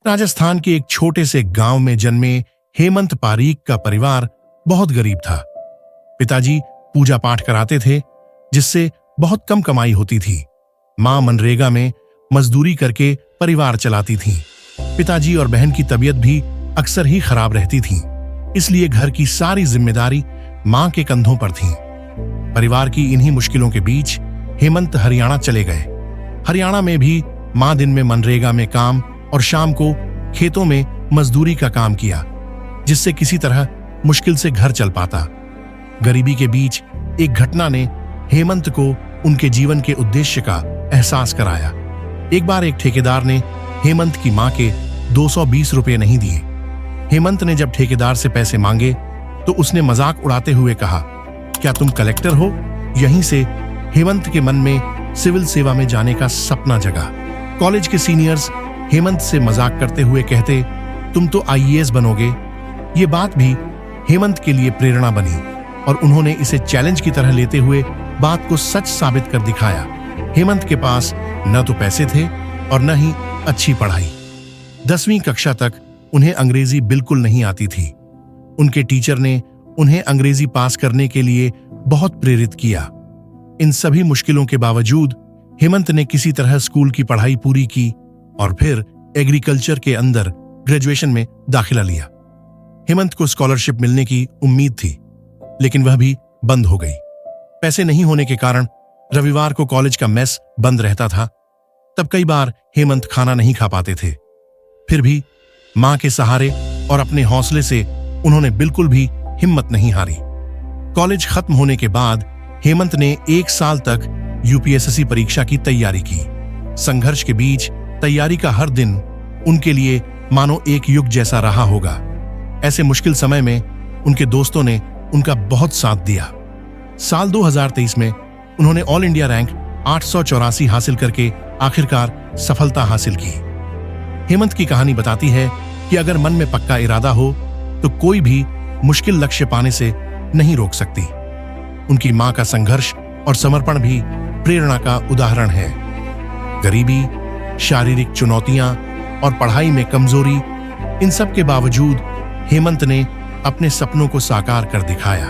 राजस्थान के एक छोटे से गांव में जन्मे हेमंत पारीक का परिवार बहुत गरीब था। पिताजी पूजा पाठ कराते थे, जिससे बहुत कम कमाई होती थी। मां मनरेगा में मजदूरी करके परिवार चलाती थीं। पिताजी और बहन की तबीयत भी अक्सर ही खराब रहती थी, इसलिए घर की सारी जिम्मेदारी मां के कंधों पर थी। परिवार की इन्हीं मुश्किलों के बीच हेमंत हरियाणा चले गए। हरियाणा में भी मां दिन में मनरेगा में काम और शाम को खेतों में मजदूरी का काम किया, जिससे किसी तरह मुश्किल से घर चल पाता। गरीबी के बीच एक घटना ने हेमंत को उनके जीवन के उद्देश्य का एहसास कराया। एक बार एक ठेकेदार ने हेमंत की मां के 220 रुपये नहीं दिए। हेमंत ने जब ठेकेदार से पैसे मांगे तो उसने मजाक उड़ाते हुए कहा, क्या तुम कलेक्टर हो? यहीं से हेमंत के मन में सिविल सेवा में जाने का सपना जगा। कॉलेज के सीनियर्स हेमंत से मजाक करते हुए कहते, तुम तो आईएएस बनोगे। ये बात भी हेमंत के लिए प्रेरणा बनी और उन्होंने इसे चैलेंज की तरह लेते हुए बात को सच साबित कर दिखाया। हेमंत के पास न तो पैसे थे और न ही अच्छी पढ़ाई। 10वीं कक्षा तक उन्हें अंग्रेजी बिल्कुल नहीं आती थी। उनके टीचर ने उन्हें अंग्रेजी पास करने के लिए बहुत प्रेरित किया। इन सभी मुश्किलों के बावजूद हेमंत ने किसी तरह स्कूल की पढ़ाई पूरी की और फिर एग्रीकल्चर के अंदर ग्रेजुएशन में दाखिला लिया। हेमंत को स्कॉलरशिप मिलने की उम्मीद थी, लेकिन वह भी बंद हो गई। पैसे नहीं होने के कारण रविवार को कॉलेज का मेस बंद रहता था। तब कई बार हेमंत खाना नहीं खा पाते थे। फिर भी मां के सहारे और अपने हौसले से उन्होंने बिल्कुल भी हिम्मत नहीं हारी। कॉलेज खत्म होने के बाद हेमंत ने 1 साल तक यूपीएससी परीक्षा की तैयारी की। संघर्ष के बीच तैयारी का हर दिन उनके लिए मानो एक युग जैसा रहा होगा। ऐसे मुश्किल समय में उनके दोस्तों ने उनका बहुत साथ दिया। साल 2023 में उन्होंने ऑल इंडिया रैंक 884 हासिल करके आखिरकार सफलता हासिल की। हेमंत की कहानी बताती है कि अगर मन में पक्का इरादा हो तो कोई भी मुश्किल लक्ष्य पाने से नहीं रोक सकती। उनकी मां का संघर्ष और समर्पण भी प्रेरणा का उदाहरण है। गरीबी, शारीरिक चुनौतियां और पढ़ाई में कमजोरी, इन सब के बावजूद हेमंत ने अपने सपनों को साकार कर दिखाया।